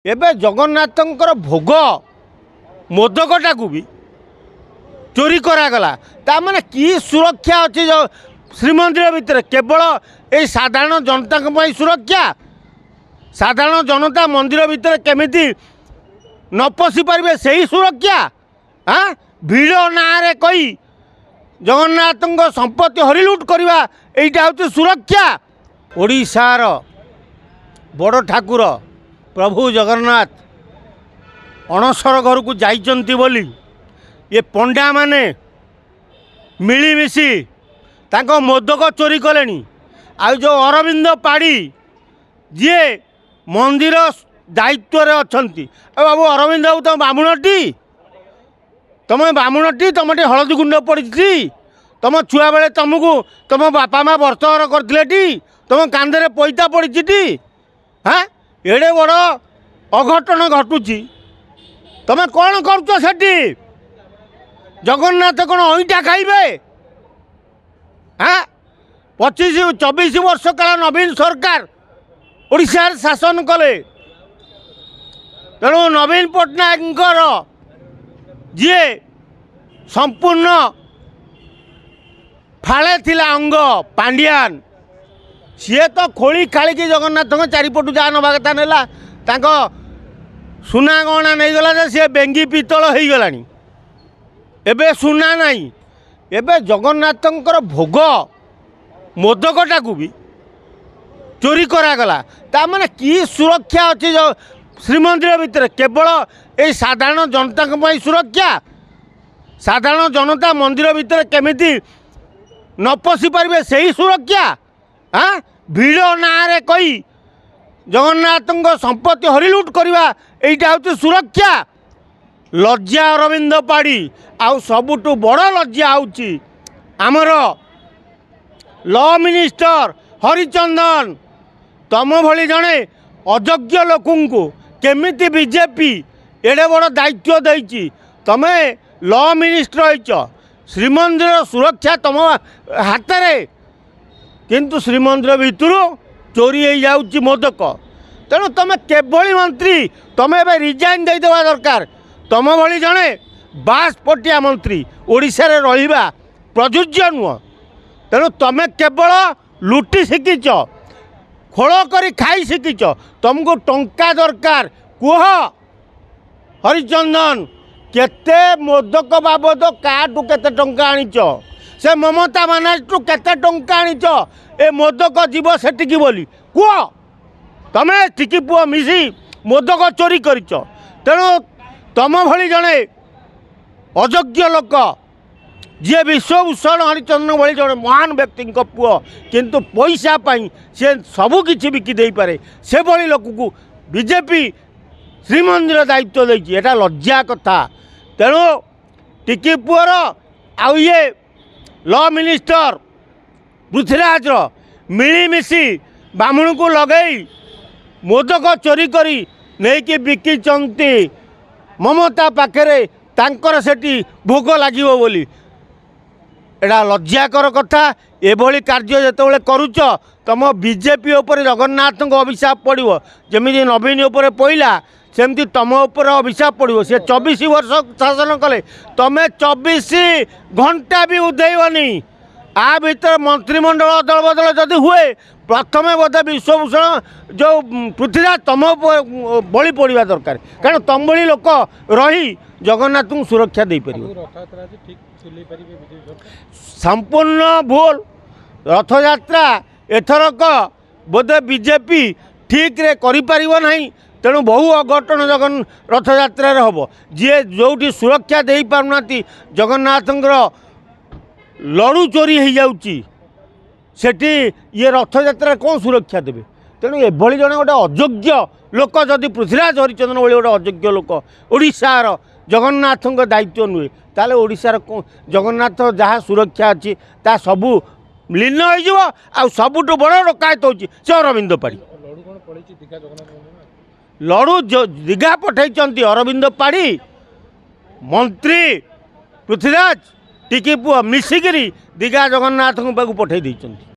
एबे जगन्नाथंकर भोग मोदकटा को भी चोरी करागला ताने कि सुरक्षा अच्छी जो श्रीमंदिर भितर केवल ये साधारण जनता सुरक्षा साधारण जनता मंदिर भितर केमिति न पशि पारे से ही सुरक्षा हाँ भिड़ ना कही जगन्नाथ संपत्ति हरिलुट करवा यहीटा हूँ सुरक्षा। ओडिशार बड़ ठाकुर प्रभु जगन्नाथ अणसर घर को जाइचंती बोली ये पंडा माने मिलीमिशी तांको मोदक चोरी कले आ जो अरविंद पाड़ी जी मंदिर दायित्व अच्छी बाबू अरविंद बाबू तुम बामुणटी तुम बामुणटी तुम हलदी गुंड पड़ी तुम छुआ बेले तुमको तुम बापा माँ बर्तवर करते तुम कांधे पैसा पड़ी हाँ एड़े बड़ अघटन घटुची तुम कौन कर जगन्नाथ कौन अईटा खाइबे हाँ 25-24 वर्ष काल नवीन सरकार ओडिशा शासन कले तेणु नवीन पट्टनायक जी संपूर्ण फाड़े थिला अंग पांडियान सी तो खोली खाली जगन्नाथ चारिपटू जहाँ नवा कथा नेला सुना गहना नहीं गला सी बेंगी पितल हो गलानी एबे सुना नहीं एबे जगन्नाथंकर भोग मोदकटा को भी चोरी करागला ताने कि सुरक्षा अच्छी जो श्रीमंदिर भितर केवल ये साधारण जनता सुरक्षा साधारण जनता मंदिर भितर केमिति न पशि पारे से ही सुरक्षा हाँ भिड़ ना कही जगन्नाथ संपत्ति हरिलुट करवा यहीटा हूँ सुरक्षा। लज्जा अरविंद पाड़ी आउ सबुठु बड़ लज्जा हूँ आमर लॉ मिनिस्टर हरिचंदन तम भली जड़े अयोग्य लोकंकु केमिति बीजेपी एडे बड़ दायित्व देछि तमे लॉ मिनिस्टर होइछ श्रीमंदिर सुरक्षा तुम हाथ में किंतु श्रीमंदिर भितर चोरी हो जाऊँगी मोदक तेणु तुम केभली मंत्री तुम ए रिजाइन देदेवा दरकार तुम भली जड़े बासपटिया मंत्री ओडिशा रे रहिबा प्रযোज्य नुह तेणु तुम केवल लुटी शिखिच खोल कर खाई शिखिच तुमको टंका दरकार कुह हरिचंदन केते मोदक बाबद काटू केते टंका आनिच से ममता बानार्जी केते टंका आनिच ए मोदक जीव सेटिकी बोली कुह तमें टिकी पुओ मिसी मोदक चोरी करिच तेणु तुम भली जड़े अयोग्य लोक जी विश्वभूषण हरिचंद्र भली जड़े महान व्यक्ति पुओ किंतु पैसा पाई से सबू किसी बिकी दे पारे से भली लोक को बीजेपी श्रीमंदिर दायित्व देछि एटा लज्जा कथा। तेणु टिकी पुओर आउ ये लॉ मिनिस्टर पृथ्वीराज मिलीमिशी बामुण को लगई मोदक चोरी करी नहीं कि बिकिचंती ममता पाखरे तांकर सेठी भोग लागिवो बोली एटा लज्जाकर कथा। एभली कार्य जेतेबेले करूच तुम बीजेपी उपर जगन्नाथ अभिशाप पड़ो जमी नवीन उपर पइला सेमती तुम उपर अभिशाप पड़ो सी 24 वर्ष शासन कले तुम 24 घंटा भी उधेबनी आ भीतर मंत्रिमंडल अदल बदल जदि हुए प्रथम बोधे विश्वभूषण जो पृथ्वीराज तुम बड़ी पड़ा दरकार कारण तुम भली लोक रही जगन्नाथ को सुरक्षा दे पार संपूर्ण भूल रथयात्रा एथरक बोधे बीजेपी ठीक रे करि परिबो नहीं तेणु बहु अघटन जगन रथयात्रा हम जी जो सुरक्षा दे पारना जगन्नाथ लड़ू चोरी हो जाऊँगी सेठी ये रथयात्रा कौन सुरक्षा देवे तेणु एभली जड़े गोटे अयोग्य लोक जदि पृथ्वीराज हरिचंद्र भाई गोटे अयोग्य लोक ओडिशार जगन्नाथ दायित्व नुहे ताले ओडिशार जगन्नाथ जहाँ सुरक्षा अच्छी ता सबू लीन हो सबुठ बड़ डकायत हो अरविंद पाड़ी लड़ू दीघा पठे अरविंद पाड़ी मंत्री पृथ्वीराज टिकी पुओ मिसिकी दीघा जगन्नाथ को पठे।